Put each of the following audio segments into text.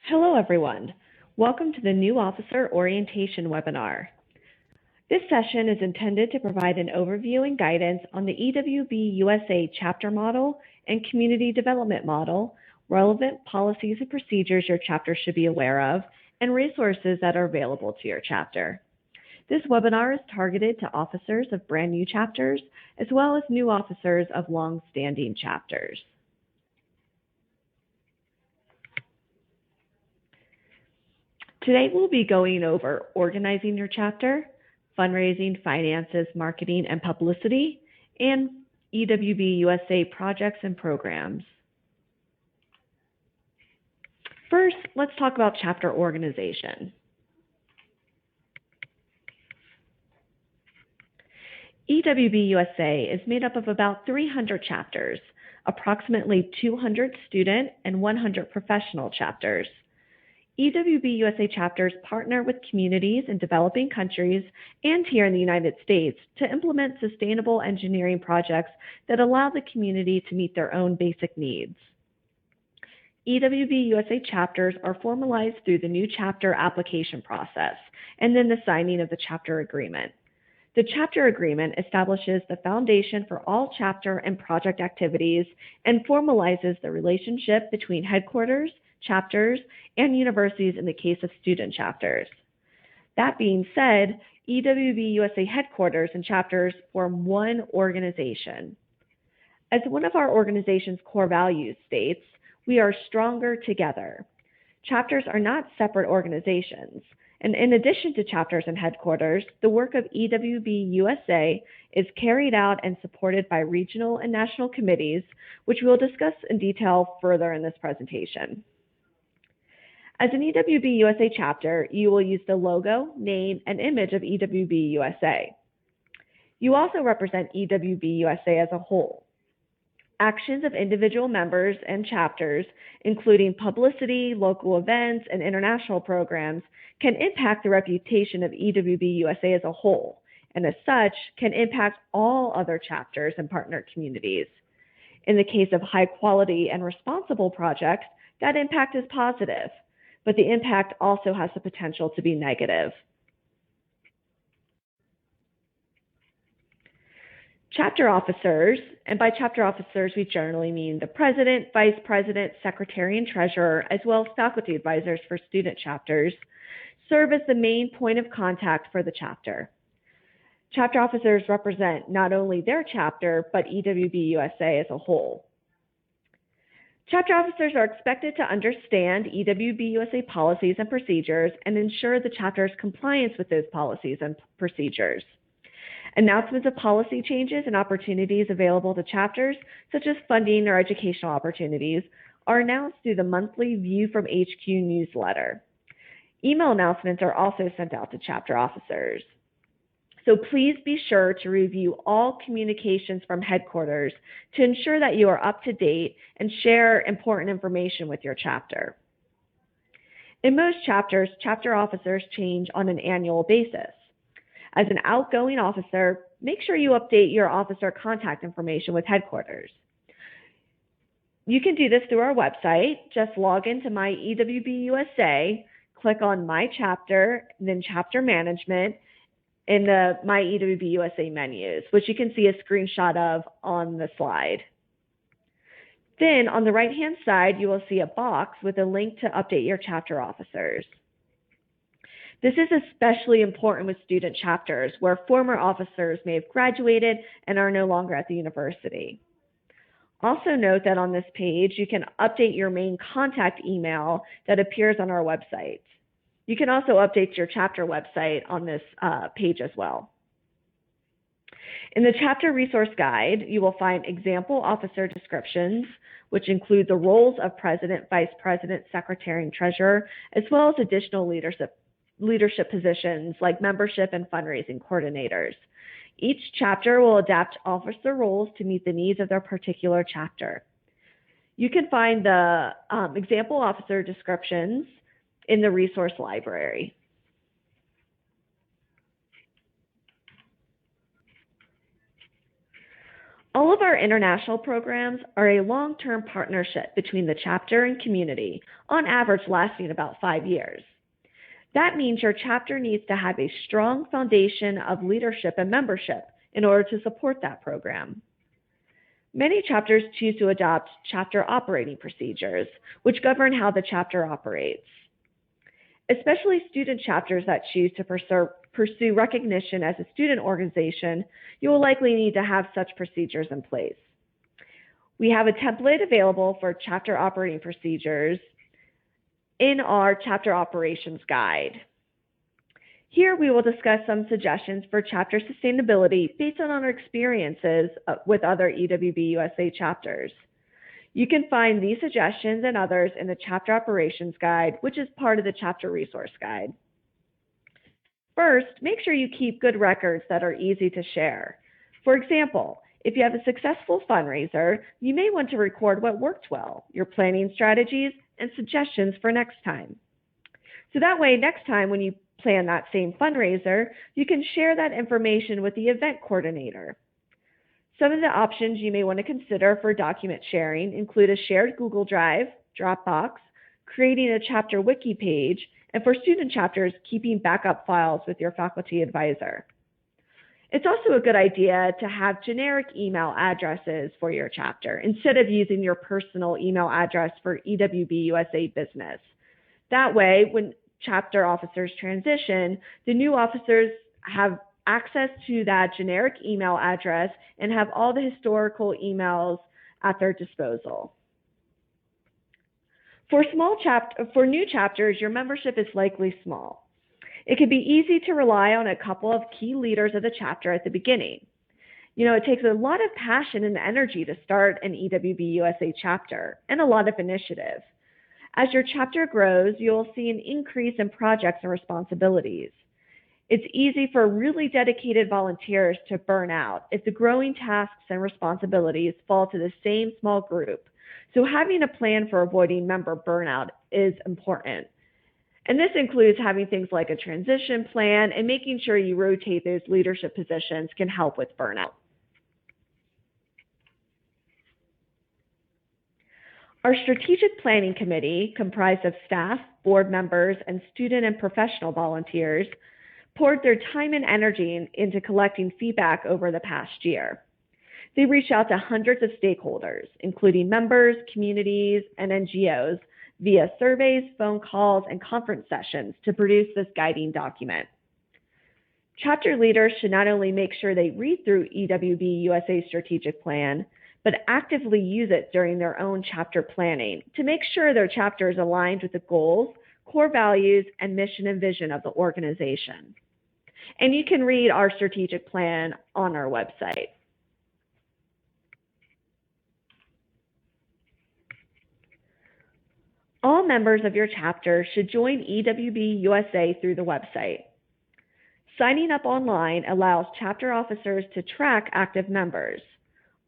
Hello, everyone. Welcome to the New Officer Orientation webinar. This session is intended to provide an overview and guidance on the Ewp USA chapter model and community development model, relevant policies and procedures your chapter should be aware of, and resources that are available to your chapter. This webinar is targeted to officers of brand new chapters, as well as new officers of long-standing chapters. Today we'll be going over organizing your chapter, fundraising, finances, marketing, and publicity, and Ewp USA projects and programs. First, let's talk about chapter organization. Ewp USA is made up of about 300 chapters, approximately 200 student and 100 professional chapters. Ewp USA chapters partner with communities in developing countries and here in the United States to implement sustainable engineering projects that allow the community to meet their own basic needs. Ewp USA chapters are formalized through the new chapter application process and then the signing of the chapter agreement. The chapter agreement establishes the foundation for all chapter and project activities and formalizes the relationship between headquarters, chapters, and universities in the case of student chapters. That being said, Ewp USA headquarters and chapters form one organization. As one of our organization's core values states, we are stronger together. Chapters are not separate organizations, and in addition to chapters and headquarters, the work of Ewp USA is carried out and supported by regional and national committees, which we'll discuss in detail further in this presentation. As an Ewp USA chapter, you will use the logo, name, and image of Ewp USA. You also represent Ewp USA as a whole. Actions of individual members and chapters, including publicity, local events, and international programs, can impact the reputation of Ewp USA as a whole, and as such, can impact all other chapters and partner communities. In the case of high quality and responsible projects, that impact is positive, but the impact also has the potential to be negative. Chapter officers, and by chapter officers we generally mean the president, vice president, secretary, and treasurer, as well as faculty advisors for student chapters, serve as the main point of contact for the chapter. Chapter officers represent not only their chapter, but Ewp USA as a whole. Chapter officers are expected to understand Ewp USA policies and procedures and ensure the chapter's compliance with those policies and procedures. Announcements of policy changes and opportunities available to chapters, such as funding or educational opportunities, are announced through the monthly View from HQ newsletter. Email announcements are also sent out to chapter officers. So please be sure to review all communications from headquarters to ensure that you are up to date and share important information with your chapter. In most chapters, chapter officers change on an annual basis. As an outgoing officer, make sure you update your officer contact information with headquarters. You can do this through our website. Just log into My Ewp USA, click on My Chapter, then Chapter Management, in the My Ewp USA menus, which you can see a screenshot of on the slide. Then on the right-hand side, you will see a box with a link to update your chapter officers. This is especially important with student chapters where former officers may have graduated and are no longer at the university. Also note that on this page, you can update your main contact email that appears on our website. You can also update your chapter website on this page as well. In the chapter resource guide, you will find example officer descriptions, which include the roles of president, vice president, secretary, and treasurer, as well as additional leadership positions like membership and fundraising coordinators. Each chapter will adapt officer roles to meet the needs of their particular chapter. You can find the example officer descriptions in the resource library. All of our international programs are a long-term partnership between the chapter and community, on average lasting about 5 years. That means your chapter needs to have a strong foundation of leadership and membership in order to support that program. Many chapters choose to adopt chapter operating procedures, which govern how the chapter operates. Especially student chapters that choose to pursue recognition as a student organization, you will likely need to have such procedures in place. We have a template available for chapter operating procedures in our chapter operations guide. Here we will discuss some suggestions for chapter sustainability based on our experiences with other EWB USA chapters. You can find these suggestions and others in the Chapter Operations Guide, which is part of the Chapter Resource Guide. First, make sure you keep good records that are easy to share. For example, if you have a successful fundraiser, you may want to record what worked well, your planning strategies, and suggestions for next time. So that way, next time when you plan that same fundraiser, you can share that information with the event coordinator. Some of the options you may want to consider for document sharing include a shared Google Drive, Dropbox, creating a chapter wiki page, and for student chapters, keeping backup files with your faculty advisor. It's also a good idea to have generic email addresses for your chapter instead of using your personal email address for EWB USA business. That way, when chapter officers transition, the new officers have access to that generic email address and have all the historical emails at their disposal. For new chapters, your membership is likely small. It can be easy to rely on a couple of key leaders of the chapter at the beginning. It takes a lot of passion and energy to start an EWB USA chapter and a lot of initiative. As your chapter grows, you'll see an increase in projects and responsibilities. It's easy for really dedicated volunteers to burn out if the growing tasks and responsibilities fall to the same small group. So having a plan for avoiding member burnout is important. And this includes having things like a transition plan and making sure you rotate those leadership positions can help with burnout. Our strategic planning committee, comprised of staff, board members, and student and professional volunteers, poured their time and energy into collecting feedback over the past year. They reached out to hundreds of stakeholders, including members, communities, and NGOs, via surveys, phone calls, and conference sessions to produce this guiding document. Chapter leaders should not only make sure they read through EWB USA's strategic plan, but actively use it during their own chapter planning to make sure their chapter is aligned with the goals, core values, and mission and vision of the organization. And you can read our strategic plan on our website. All members of your chapter should join EWB USA through the website. Signing up online allows chapter officers to track active members.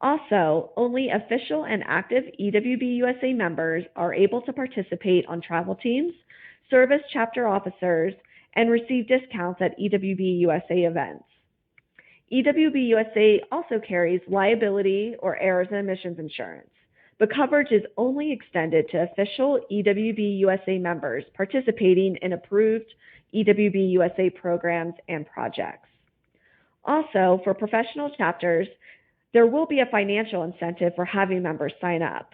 Also, only official and active EWB USA members are able to participate on travel teams, serve as chapter officers, and receive discounts at EWB USA events. EWB USA also carries liability or errors and omissions insurance, but coverage is only extended to official EWB USA members participating in approved EWB USA programs and projects. Also, for professional chapters, there will be a financial incentive for having members sign up.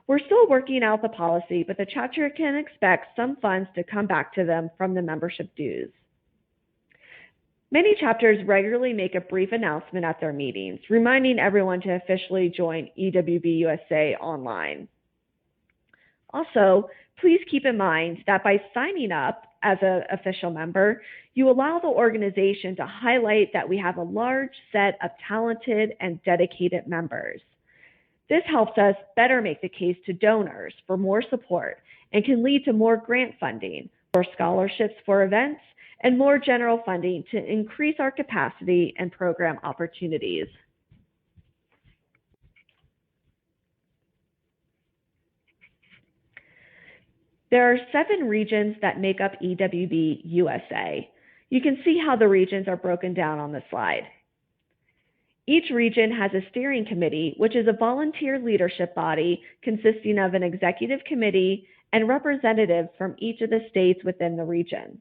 We're still working out the policy, but the chapter can expect some funds to come back to them from the membership dues. Many chapters regularly make a brief announcement at their meetings, reminding everyone to officially join EWB USA online. Also, please keep in mind that by signing up as an official member, you allow the organization to highlight that we have a large set of talented and dedicated members. This helps us better make the case to donors for more support and can lead to more grant funding, more scholarships for events, and more general funding to increase our capacity and program opportunities. There are 7 regions that make up EWB USA. You can see how the regions are broken down on the slide. Each region has a steering committee, which is a volunteer leadership body consisting of an executive committee and representatives from each of the states within the region.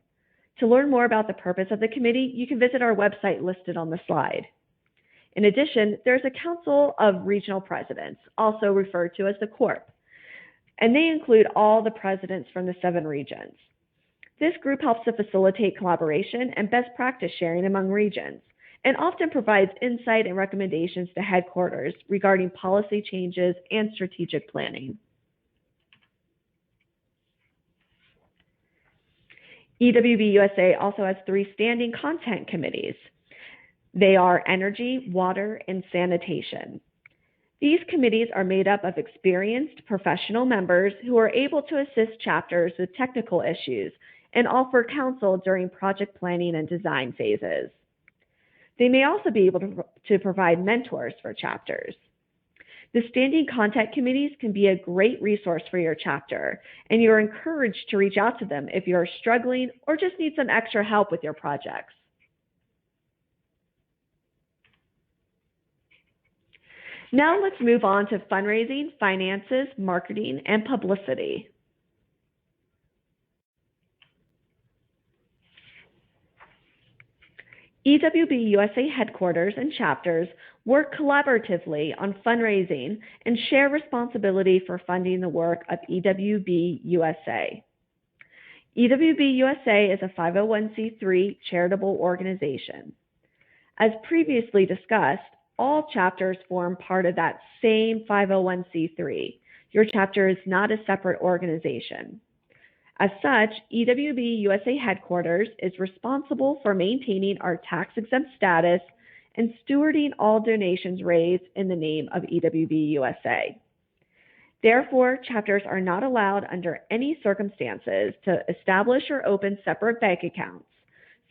To learn more about the purpose of the committee, you can visit our website listed on the slide. In addition, there's a Council of Regional Presidents, also referred to as the CORP, and they include all the presidents from the 7 regions. This group helps to facilitate collaboration and best practice sharing among regions, and often provides insight and recommendations to headquarters regarding policy changes and strategic planning. EWB USA also has 3 standing content committees. They are Energy, Water, and Sanitation. These committees are made up of experienced professional members who are able to assist chapters with technical issues and offer counsel during project planning and design phases. They may also be able to provide mentors for chapters. The standing content committees can be a great resource for your chapter, and you're encouraged to reach out to them if you're struggling or just need some extra help with your projects. Now let's move on to fundraising, finances, marketing, and publicity. EWB USA headquarters and chapters work collaboratively on fundraising and share responsibility for funding the work of EWB USA. EWB USA is a 501c3 charitable organization. As previously discussed, all chapters form part of that same 501c3. Your chapter is not a separate organization. As such, EWB USA headquarters is responsible for maintaining our tax-exempt status and stewarding all donations raised in the name of EWB USA. Therefore, chapters are not allowed under any circumstances to establish or open separate bank accounts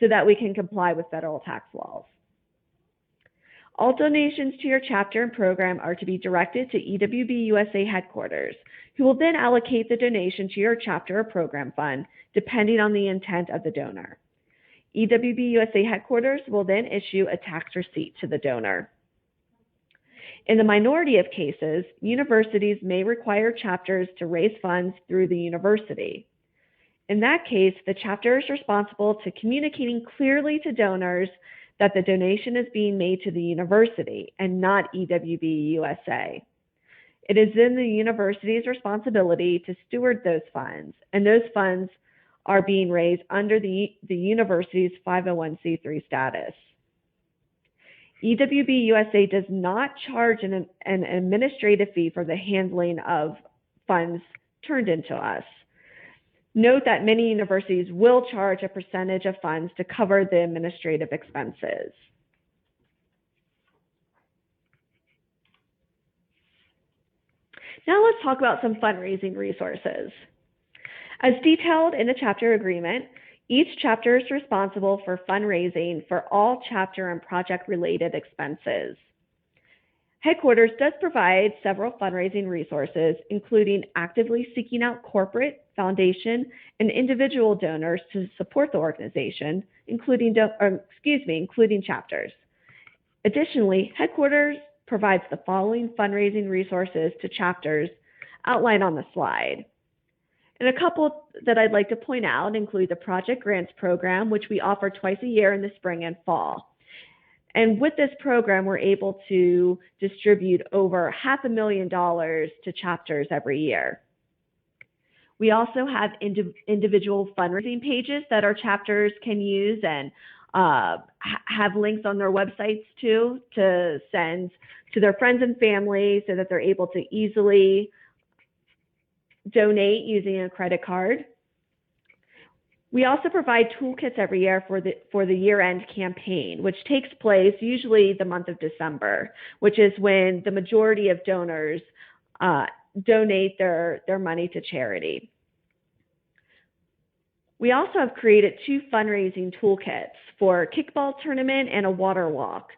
so that we can comply with federal tax laws. All donations to your chapter and program are to be directed to EWB USA headquarters, who will then allocate the donation to your chapter or program fund, depending on the intent of the donor. EWB USA headquarters will then issue a tax receipt to the donor. In the minority of cases, universities may require chapters to raise funds through the university. In that case, the chapter is responsible to communicating clearly to donors that the donation is being made to the university and not EWB USA. It is then the university's responsibility to steward those funds, and those funds are being raised under the university's 501c3 status. EWB USA does not charge an administrative fee for the handling of funds turned into us. Note that many universities will charge a percentage of funds to cover the administrative expenses. Now let's talk about some fundraising resources. As detailed in the chapter agreement, each chapter is responsible for fundraising for all chapter and project-related expenses. Headquarters does provide several fundraising resources, including actively seeking out corporate, foundation, and individual donors to support the organization, including chapters. Additionally, Headquarters provides the following fundraising resources to chapters outlined on the slide. And a couple that I'd like to point out include the Project Grants Program, which we offer twice a year in the spring and fall. And with this program, we're able to distribute over $500,000 to chapters every year. We also have individual fundraising pages that our chapters can use and have links on their websites too to send to their friends and family so that they're able to easily donate using a credit card. We also provide toolkits every year for the year-end campaign, which takes place usually the month of December, which is when the majority of donors donate their money to charity. We also have created 2 fundraising toolkits for a kickball tournament and a water walk.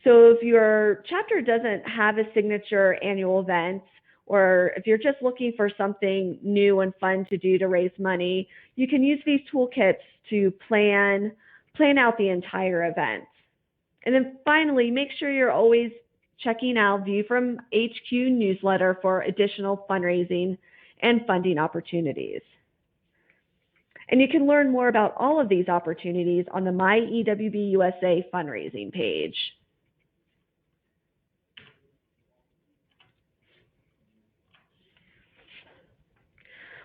So if your chapter doesn't have a signature annual event, or if you're just looking for something new and fun to do to raise money, you can use these toolkits to plan out the entire event. And then finally, make sure you're always checking out View from HQ newsletter for additional fundraising and funding opportunities. And you can learn more about all of these opportunities on the My EWB USA fundraising page.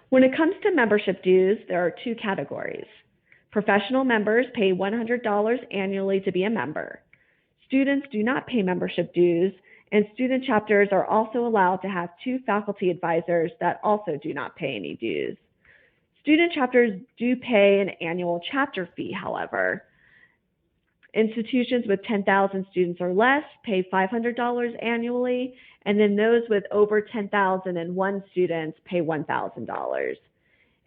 When it comes to membership dues, there are two categories. Professional members pay $100 annually to be a member. Students do not pay membership dues, and student chapters are also allowed to have 2 faculty advisors that also do not pay any dues. Student chapters do pay an annual chapter fee, however. Institutions with 10,000 students or less pay $500 annually, and then those with over 10,001 students pay $1,000.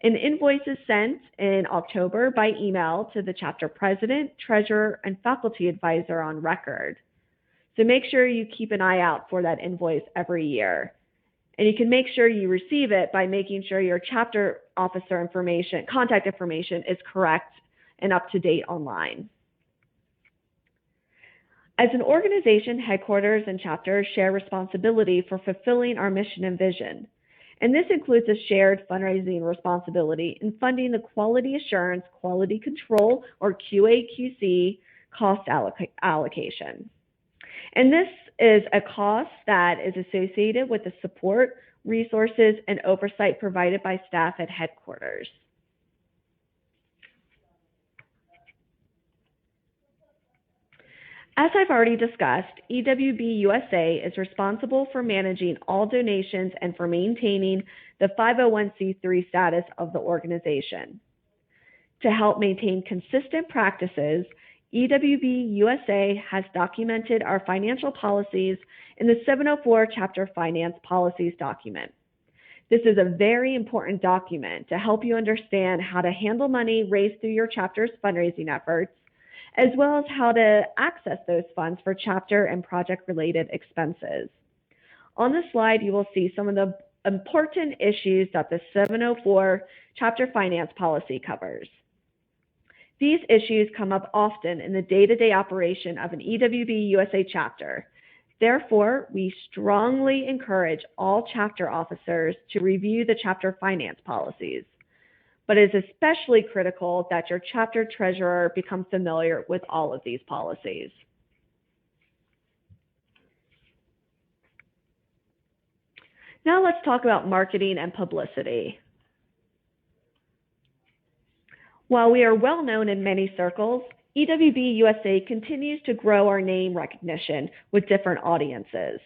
An invoice is sent in October by email to the chapter president, treasurer, and faculty advisor on record. So make sure you keep an eye out for that invoice every year. And you can make sure you receive it by making sure your chapter officer information, contact information is correct and up to date online. As an organization, headquarters and chapters share responsibility for fulfilling our mission and vision. And this includes a shared fundraising responsibility in funding the quality assurance, quality control, or QA/QC cost allocation. And this is a cost that is associated with the support, resources, and oversight provided by staff at headquarters. As I've already discussed, EWB USA is responsible for managing all donations and for maintaining the 501c3 status of the organization. To help maintain consistent practices, EWB USA has documented our financial policies in the 704 Chapter Finance Policies document. This is a very important document to help you understand how to handle money raised through your chapter's fundraising efforts, as well as how to access those funds for chapter and project-related expenses. On the slide, you will see some of the important issues that the 704 Chapter Finance Policy covers. These issues come up often in the day-to-day operation of an EWB USA chapter. Therefore, we strongly encourage all chapter officers to review the chapter finance policies. But it is especially critical that your chapter treasurer become familiar with all of these policies. Now let's talk about marketing and publicity. While we are well known in many circles, EWB USA continues to grow our name recognition with different audiences.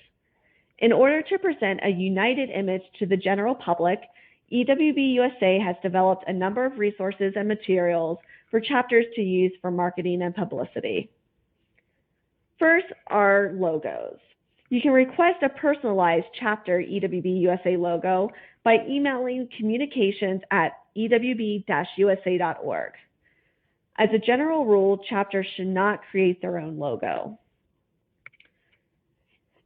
In order to present a united image to the general public, EWB USA has developed a number of resources and materials for chapters to use for marketing and publicity. First are logos. You can request a personalized chapter EWB USA logo by emailing communications@ewb-usa.org. As a general rule, chapters should not create their own logo.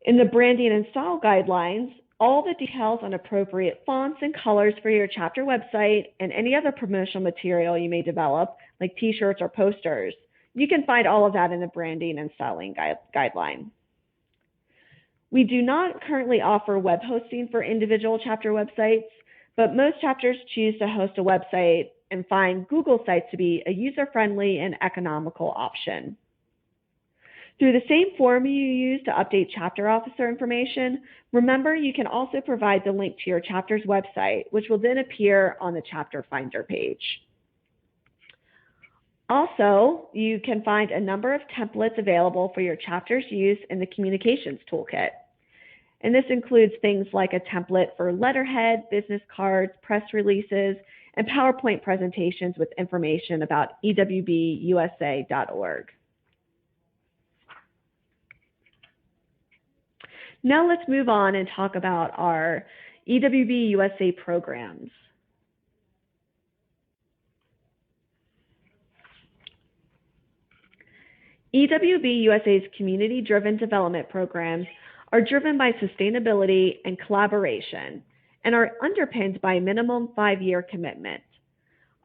In the branding and style guidelines, all the details on appropriate fonts and colors for your chapter website and any other promotional material you may develop, like t-shirts or posters, you can find all of that in the branding and styling guideline. We do not currently offer web hosting for individual chapter websites, but most chapters choose to host a website and find Google Sites to be a user-friendly and economical option. Through the same form you use to update chapter officer information, remember you can also provide the link to your chapter's website, which will then appear on the chapter finder page. Also, you can find a number of templates available for your chapter's use in the communications toolkit. And this includes things like a template for letterhead, business cards, press releases, and PowerPoint presentations with information about ewbusa.org. Now let's move on and talk about our EWB USA programs. EWB USA's community-driven development programs are driven by sustainability and collaboration and are underpinned by a minimum 5-year commitment.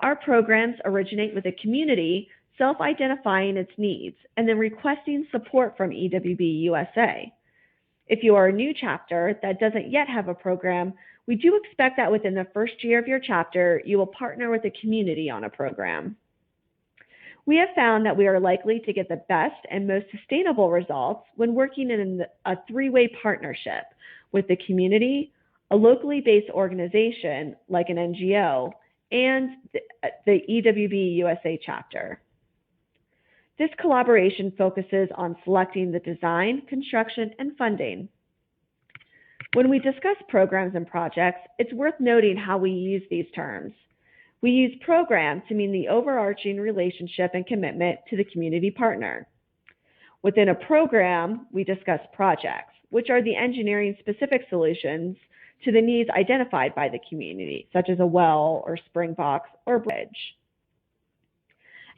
Our programs originate with the community self-identifying its needs, and then requesting support from EWB USA. If you are a new chapter that doesn't yet have a program, we do expect that within the first year of your chapter, you will partner with the community on a program. We have found that we are likely to get the best and most sustainable results when working in a three-way partnership with the community, a locally based organization like an NGO, and the EWB USA chapter. This collaboration focuses on selecting the design, construction, and funding. When we discuss programs and projects, it's worth noting how we use these terms. We use program to mean the overarching relationship and commitment to the community partner. Within a program, we discuss projects, which are the engineering-specific solutions to the needs identified by the community, such as a well or spring box or bridge.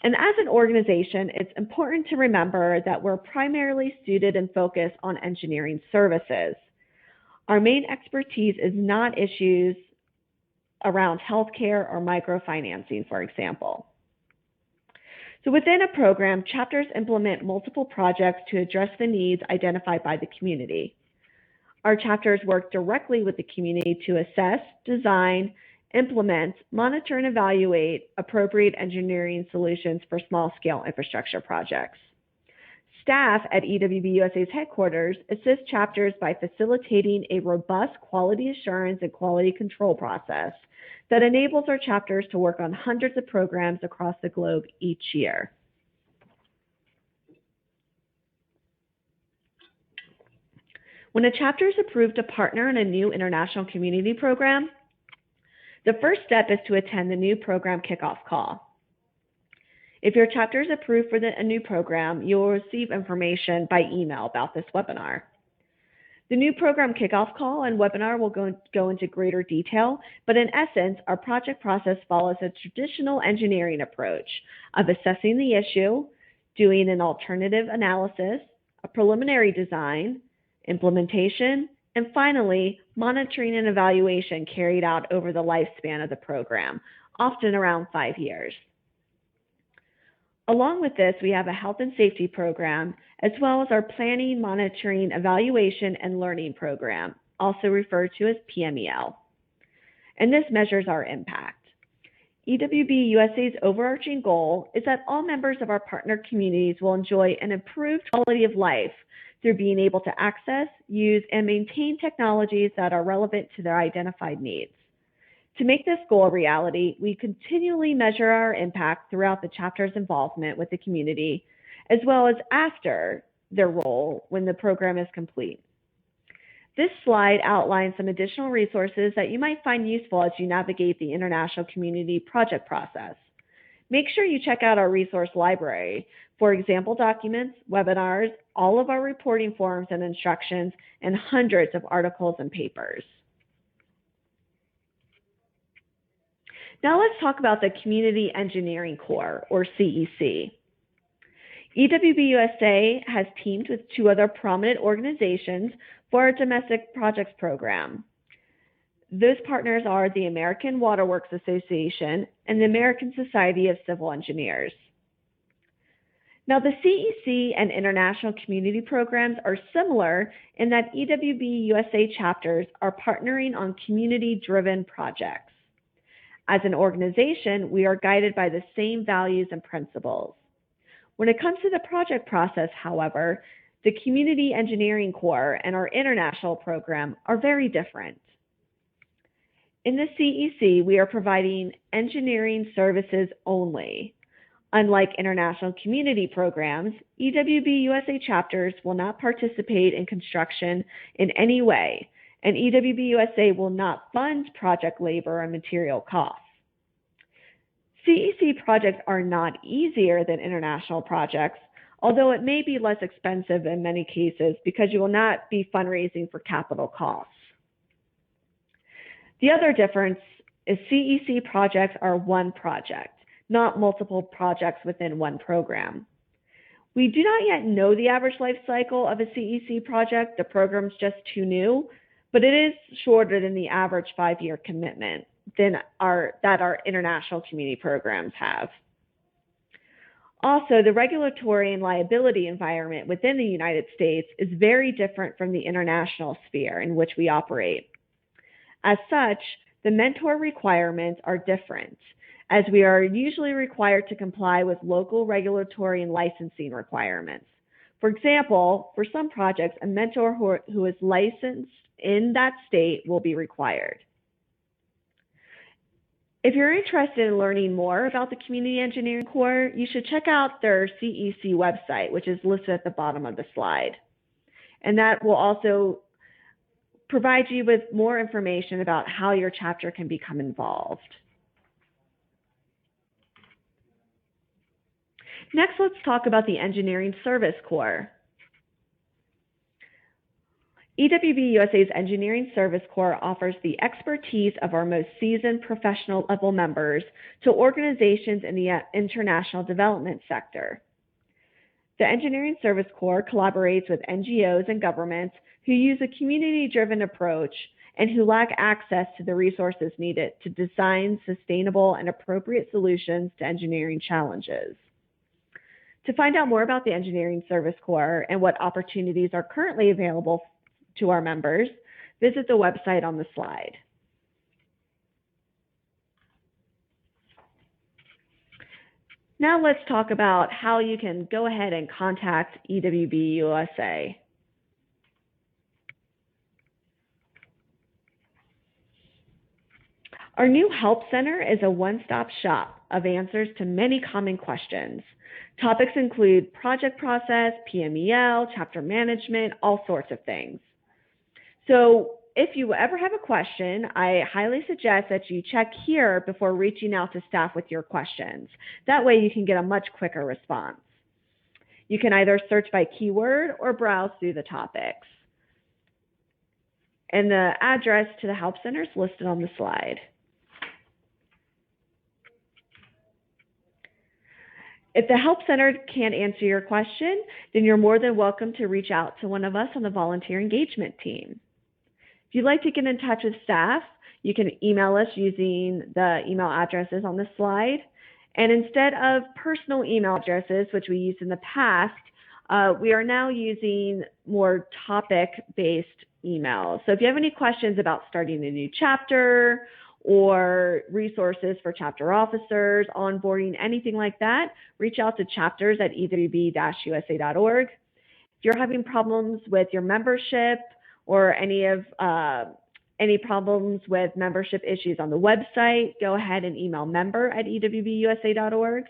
And as an organization, it's important to remember that we're primarily suited and focused on engineering services. Our main expertise is not issues around healthcare or microfinancing, for example. So within a program, chapters implement multiple projects to address the needs identified by the community. Our chapters work directly with the community to assess, design, implement, monitor, and evaluate appropriate engineering solutions for small-scale infrastructure projects. Staff at EWB USA's headquarters assist chapters by facilitating a robust quality assurance and quality control process that enables our chapters to work on hundreds of programs across the globe each year. When a chapter is approved to partner in a new international community program, the first step is to attend the new program kickoff call. If your chapter is approved for a new program, you will receive information by email about this webinar. The new program kickoff call and webinar will go into greater detail, but in essence, our project process follows a traditional engineering approach of assessing the issue, doing an alternative analysis, a preliminary design, implementation, and finally, monitoring and evaluation carried out over the lifespan of the program, often around 5 years. Along with this, we have a health and safety program, as well as our planning, monitoring, evaluation, and learning program, also referred to as PMEL. And this measures our impact. EWB USA's overarching goal is that all members of our partner communities will enjoy an improved quality of life through being able to access, use, and maintain technologies that are relevant to their identified needs. To make this goal a reality, we continually measure our impact throughout the chapter's involvement with the community, as well as after their role when the program is complete. This slide outlines some additional resources that you might find useful as you navigate the international community project process. Make sure you check out our resource library for example documents, webinars, all of our reporting forms and instructions, and hundreds of articles and papers. Now let's talk about the Community Engineering Corps, or CEC. EWB USA has teamed with 2 other prominent organizations for our domestic projects program. Those partners are the American Waterworks Association and the American Society of Civil Engineers. Now, the CEC and international community programs are similar in that EWB USA chapters are partnering on community-driven projects. As an organization, we are guided by the same values and principles. When it comes to the project process, however, the Community Engineering Corps and our international program are very different. In the CEC, we are providing engineering services only. Unlike international community programs, EWB USA chapters will not participate in construction in any way, and EWB USA will not fund project labor and material costs. CEC projects are not easier than international projects, although it may be less expensive in many cases because you will not be fundraising for capital costs. The other difference is CEC projects are one project, not multiple projects within one program. We do not yet know the average life cycle of a CEC project. The program's just too new, but it is shorter than the average 5-year commitment that our international community programs have. Also, the regulatory and liability environment within the United States is very different from the international sphere in which we operate. As such, the mentor requirements are different, as we are usually required to comply with local regulatory and licensing requirements. For example, for some projects, a mentor who is licensed in that state will be required. If you're interested in learning more about the Community Engineering Corps, you should check out their CEC website, which is listed at the bottom of the slide. And that will also provide you with more information about how your chapter can become involved. Next, let's talk about the Engineering Service Corps. EWB USA's Engineering Service Corps offers the expertise of our most seasoned professional level members to organizations in the international development sector. The Engineering Service Corps collaborates with NGOs and governments who use a community-driven approach and who lack access to the resources needed to design sustainable and appropriate solutions to engineering challenges. To find out more about the Engineering Service Corps and what opportunities are currently available to our members, visit the website on the slide. Now let's talk about how you can go ahead and contact EWB USA. Our new Help Center is a one-stop shop of answers to many common questions. Topics include project process, PMEL, chapter management, all sorts of things. So if you ever have a question, I highly suggest that you check here before reaching out to staff with your questions. That way you can get a much quicker response. You can either search by keyword or browse through the topics. And the address to the Help Center is listed on the slide. If the Help Center can't answer your question, then you're more than welcome to reach out to one of us on the volunteer engagement team. If you'd like to get in touch with staff, you can email us using the email addresses on the slide. And instead of personal email addresses, which we used in the past, we are now using more topic-based emails. So if you have any questions about starting a new chapter or resources for chapter officers, onboarding, anything like that, reach out to chapters@ewb-usa.org. If you're having problems with your membership or any problems with membership issues on the website, go ahead and email member@ewbusa.org.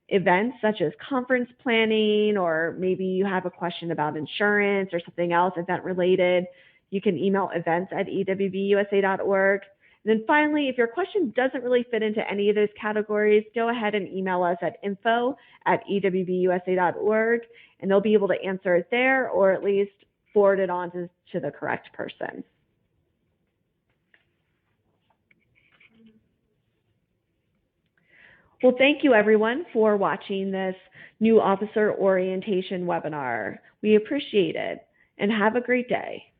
Events such as conference planning, or maybe you have a question about insurance or something else event related, you can email events@ewbusa.org. And then finally, if your question doesn't really fit into any of those categories, go ahead and email us at info@ewbusa.org, and they'll be able to answer it there, or at least forward it on to the correct person. Well, thank you everyone for watching this new officer orientation webinar. We appreciate it, and have a great day.